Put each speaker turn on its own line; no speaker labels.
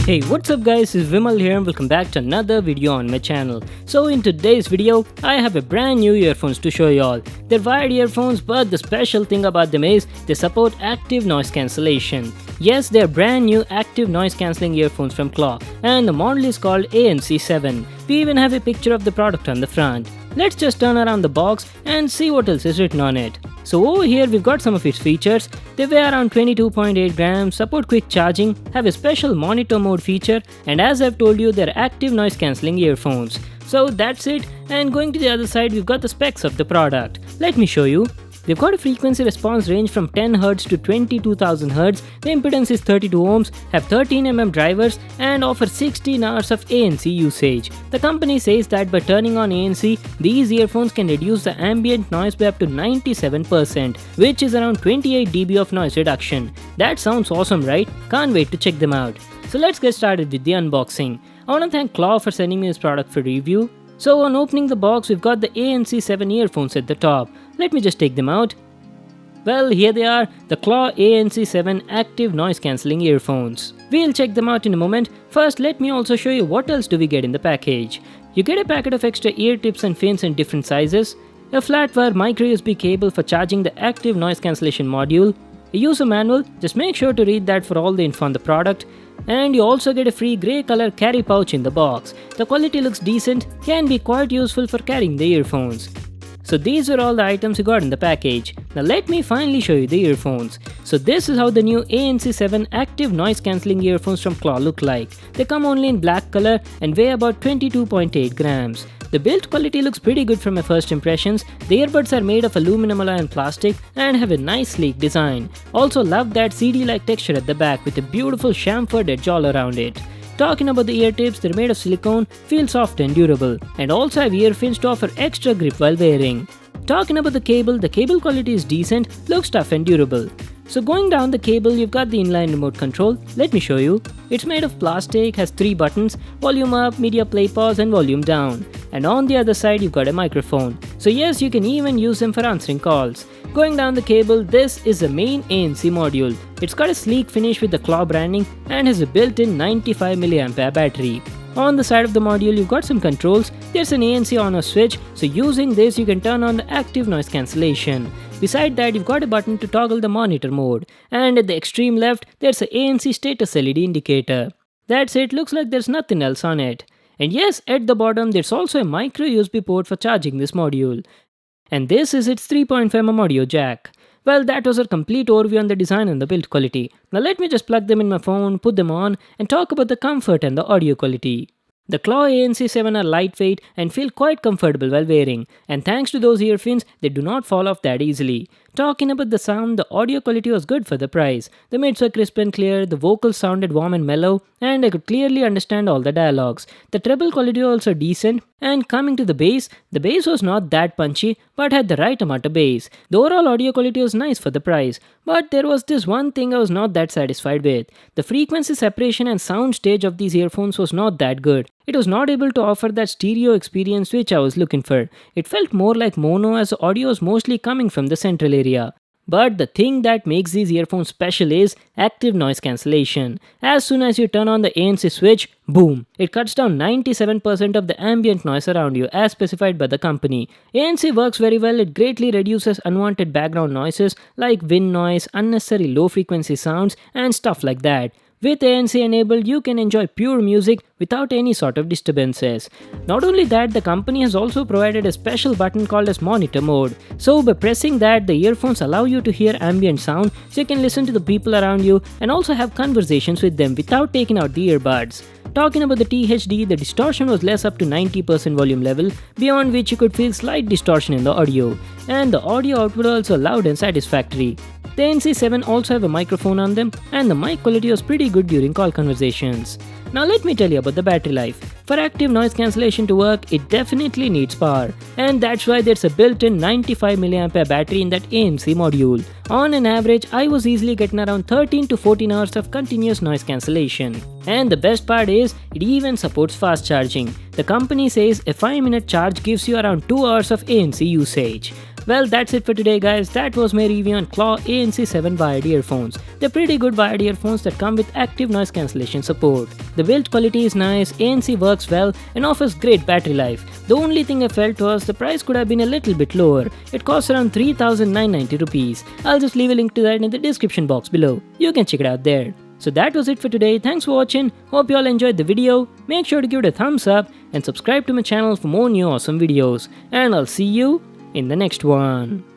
Hey, what's up guys, it's Vimal here and welcome back to another video on my channel. So in today's video, I have a brand new earphones to show you all. They're wired earphones, but the special thing about them is they support active noise cancellation. Yes, they're brand new active noise cancelling earphones from Claw, and the model is called ANC7. We even have a picture of the product on the front. Let's just turn around the box and see what else is written on it. So over here we've got some of its features. They weigh around 22.8 grams, support quick charging, have a special monitor mode feature, and as I've told you, they're active noise cancelling earphones. So that's it, and going to the other side we've got the specs of the product. Let me show you. They've got a frequency response range from 10Hz to 22,000Hz, the impedance is 32 ohms, have 13mm drivers and offer 16 hours of ANC usage. The company says that by turning on ANC, these earphones can reduce the ambient noise by up to 97%, which is around 28 dB of noise reduction. That sounds awesome, right? Can't wait to check them out. So let's get started with the unboxing. I want to thank Claw for sending me this product for review. So on opening the box, we've got the ANC7 earphones at the top. Let me just take them out. Well, here they are, the Claw ANC7 active noise cancelling earphones. We'll check them out in a moment. First, let me also show you what else do we get in the package. You get a packet of extra ear tips and fins in different sizes, a flat wire micro USB cable for charging the active noise cancellation module, a user manual, just make sure to read that for all the info on the product, and you also get a free grey color carry pouch in the box. The quality looks decent, can be quite useful for carrying the earphones. So these are all the items you got in the package. Now let me finally show you the earphones. So this is how the new ANC7 active noise cancelling earphones from Claw look like. They come only in black color and weigh about 22.8 grams. The build quality looks pretty good from my first impressions. The earbuds are made of aluminum alloy and plastic and have a nice sleek design. Also love that CD-like texture at the back with a beautiful chamfered edge all around it. Talking about the ear tips, they're made of silicone, feel soft and durable, and also have ear fins to offer extra grip while wearing. Talking about the cable quality is decent, looks tough and durable. So going down the cable, you've got the inline remote control. Let me show you. It's made of plastic, has 3 buttons, volume up, media play pause and volume down. And on the other side you've got a microphone. So yes, you can even use them for answering calls. Going down the cable, this is the main ANC module. It's got a sleek finish with the Claw branding and has a built-in 95mAh battery. On the side of the module, you've got some controls. There's an ANC on-off switch, so using this you can turn on the active noise cancellation. Beside that, you've got a button to toggle the monitor mode. And at the extreme left, there's an ANC status LED indicator. That's it, looks like there's nothing else on it. And yes, at the bottom, there's also a micro USB port for charging this module. And this is its 3.5mm audio jack. Well, that was a complete overview on the design and the build quality. Now let me just plug them in my phone, put them on, and talk about the comfort and the audio quality. The Claw ANC7 are lightweight and feel quite comfortable while wearing, and thanks to those earphones, they do not fall off that easily. Talking about the sound, the audio quality was good for the price. The mids were crisp and clear, the vocals sounded warm and mellow, and I could clearly understand all the dialogues. The treble quality was also decent, and coming to the bass was not that punchy, but had the right amount of bass. The overall audio quality was nice for the price, but there was this one thing I was not that satisfied with. The frequency separation and sound stage of these earphones was not that good. It was not able to offer that stereo experience which I was looking for. It felt more like mono as the audio was mostly coming from the central area. But the thing that makes these earphones special is active noise cancellation. As soon as you turn on the ANC switch, boom! It cuts down 97% of the ambient noise around you as specified by the company. ANC works very well, it greatly reduces unwanted background noises like wind noise, unnecessary low frequency sounds and stuff like that. With ANC enabled, you can enjoy pure music without any sort of disturbances. Not only that, the company has also provided a special button called as monitor mode. So by pressing that, the earphones allow you to hear ambient sound so you can listen to the people around you and also have conversations with them without taking out the earbuds. Talking about the TRHD, the distortion was less up to 90% volume level, beyond which you could feel slight distortion in the audio. And the audio output was also loud and satisfactory. The ANC7 also have a microphone on them, and the mic quality was pretty good during call conversations. Now let me tell you about the battery life. For active noise cancellation to work, it definitely needs power, and that's why there's a built-in 95mAh battery in that ANC module. On an average, I was easily getting around 13 to 14 hours of continuous noise cancellation. And the best part is, it even supports fast charging. The company says a 5-minute charge gives you around 2 hours of ANC usage. Well, that's it for today guys. That was my review on Claw ANC7 wired earphones. They're pretty good wired earphones that come with active noise cancellation support. The build quality is nice, ANC works well and offers great battery life. The only thing I felt was the price could have been a little bit lower. It costs around 3,990 rupees. I'll just leave a link to that in the description box below. You can check it out there. So that was it for today. Thanks for watching. Hope you all enjoyed the video. Make sure to give it a thumbs up and subscribe to my channel for more new awesome videos. And I'll see you in the next one.